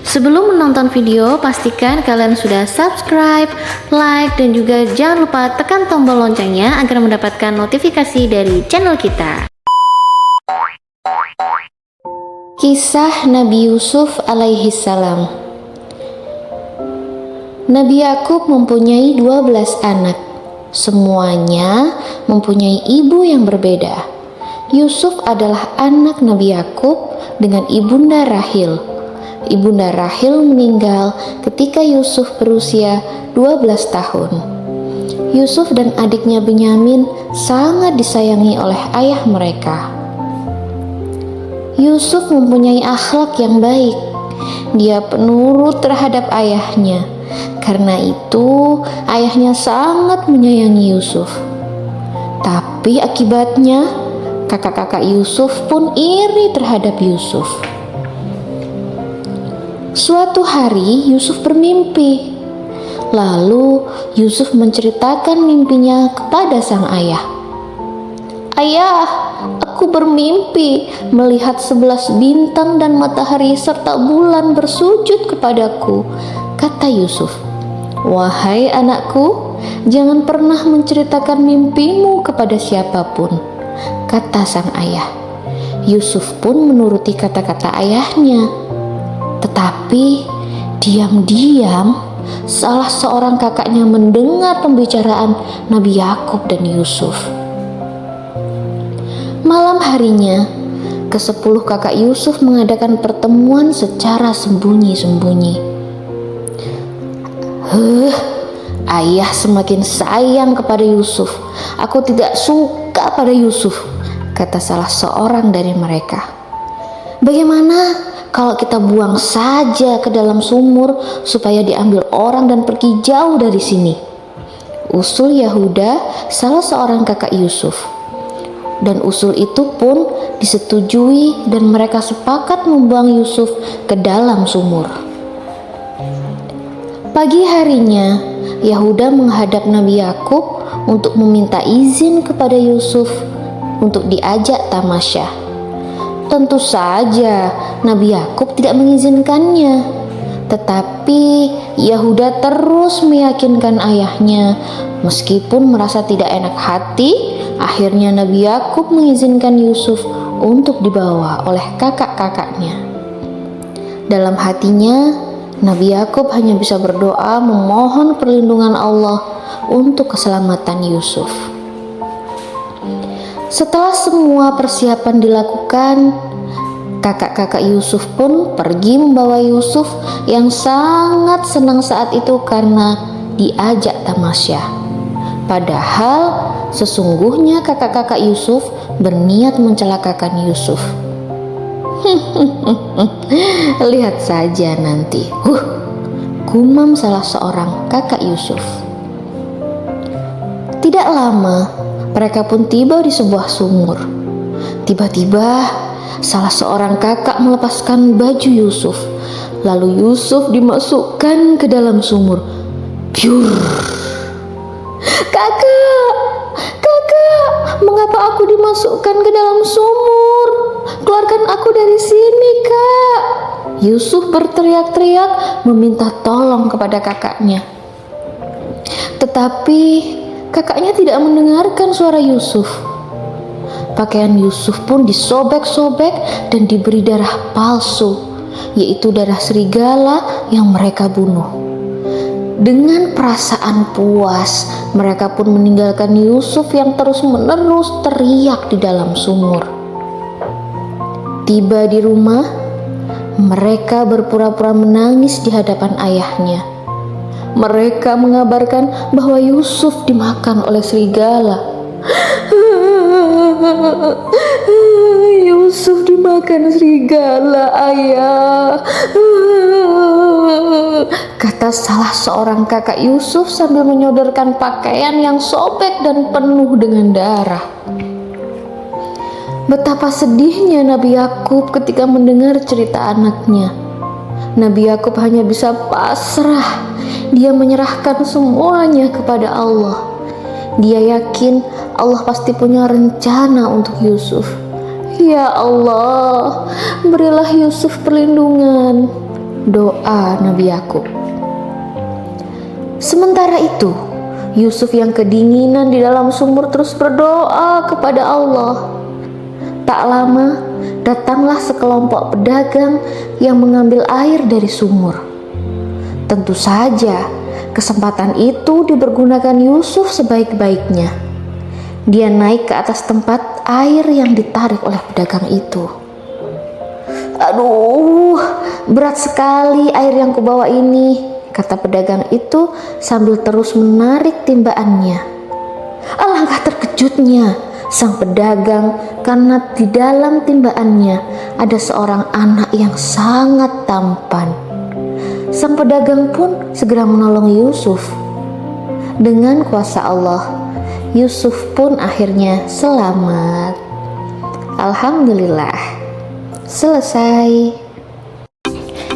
Sebelum menonton video, pastikan kalian sudah subscribe, like, dan juga jangan lupa tekan tombol loncengnya agar mendapatkan notifikasi dari channel kita. Kisah Nabi Yusuf alaihi salam. Nabi Yakub mempunyai 12 anak. Semuanya mempunyai ibu yang berbeda. Yusuf adalah anak Nabi Yakub dengan ibunda Rahil. Ibunda Rahil meninggal ketika Yusuf berusia 12 tahun. Yusuf dan adiknya Benyamin sangat disayangi oleh ayah mereka. Yusuf mempunyai akhlak yang baik. Dia penurut terhadap ayahnya. Karena itu, ayahnya sangat menyayangi Yusuf. Tapi akibatnya, kakak-kakak Yusuf pun iri terhadap Yusuf. Suatu hari Yusuf bermimpi. Lalu Yusuf menceritakan mimpinya kepada sang ayah. "Ayah, aku bermimpi melihat 11 bintang dan matahari serta bulan bersujud kepadaku," kata Yusuf. "Wahai anakku, jangan pernah menceritakan mimpimu kepada siapapun," kata sang ayah. Yusuf pun menuruti kata-kata ayahnya. Tetapi diam-diam salah seorang kakaknya mendengar pembicaraan Nabi Yakub dan Yusuf. Malam harinya, ke-10 kakak Yusuf mengadakan pertemuan secara sembunyi-sembunyi. Ayah semakin sayang kepada Yusuf. Aku tidak suka pada Yusuf," kata salah seorang dari mereka. "Bagaimana kalau kita buang saja ke dalam sumur supaya diambil orang dan pergi jauh dari sini?" usul Yahuda, salah seorang kakak Yusuf. Dan usul itu pun disetujui dan mereka sepakat membuang Yusuf ke dalam sumur. Pagi harinya, Yahuda menghadap Nabi Yakub untuk meminta izin kepada Yusuf untuk diajak tamasya. Tentu saja Nabi Yakub tidak mengizinkannya. Tetapi Yahuda terus meyakinkan ayahnya. Meskipun merasa tidak enak hati, akhirnya Nabi Yakub mengizinkan Yusuf untuk dibawa oleh kakak-kakaknya. Dalam hatinya, Nabi Yakub hanya bisa berdoa memohon perlindungan Allah untuk keselamatan Yusuf. Setelah semua persiapan dilakukan, kakak-kakak Yusuf pun pergi membawa Yusuf yang sangat senang saat itu karena diajak tamasya. Padahal sesungguhnya kakak-kakak Yusuf berniat mencelakakan Yusuf. "Lihat saja nanti," gumam salah seorang kakak Yusuf. Tidak lama, mereka pun tiba di sebuah sumur. Tiba-tiba, salah seorang kakak melepaskan baju Yusuf. Lalu Yusuf dimasukkan ke dalam sumur. Piur! "Kakak! Kakak! Mengapa aku dimasukkan ke dalam sumur? Keluarkan aku dari sini, Kak!" Yusuf berteriak-teriak meminta tolong kepada kakaknya. Tetapi kakaknya tidak mendengarkan suara Yusuf. Pakaian Yusuf pun disobek-sobek dan diberi darah palsu, yaitu darah serigala yang mereka bunuh. Dengan perasaan puas, mereka pun meninggalkan Yusuf yang terus-menerus teriak di dalam sumur. Tiba di rumah, mereka berpura-pura menangis di hadapan ayahnya. Mereka mengabarkan bahwa Yusuf dimakan oleh serigala. "Yusuf dimakan serigala, ayah," kata salah seorang kakak Yusuf sambil menyodorkan pakaian yang sobek dan penuh dengan darah. Betapa sedihnya Nabi Yakub ketika mendengar cerita anaknya. Nabi Yakub hanya bisa pasrah. Dia menyerahkan semuanya kepada Allah. Dia yakin Allah pasti punya rencana untuk Yusuf. "Ya Allah, berilah Yusuf perlindungan." doa Nabi Yakub. Sementara itu, Yusuf yang kedinginan di dalam sumur terus berdoa kepada Allah. Tak lama, datanglah sekelompok pedagang yang mengambil air dari sumur. Tentu saja, kesempatan itu dipergunakan Yusuf sebaik-baiknya. Dia naik ke atas tempat air yang ditarik oleh pedagang itu. "Aduh, berat sekali air yang kubawa ini," kata pedagang itu sambil terus menarik timbaannya. Alangkah terkejutnya sang pedagang karena di dalam timbaannya ada seorang anak yang sangat tampan. Sang pedagang pun segera menolong Yusuf. Dengan kuasa Allah, Yusuf pun akhirnya selamat. Alhamdulillah. Selesai.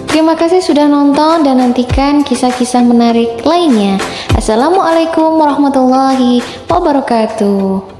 Terima kasih sudah nonton dan nantikan kisah-kisah menarik lainnya. Assalamualaikum warahmatullahi wabarakatuh.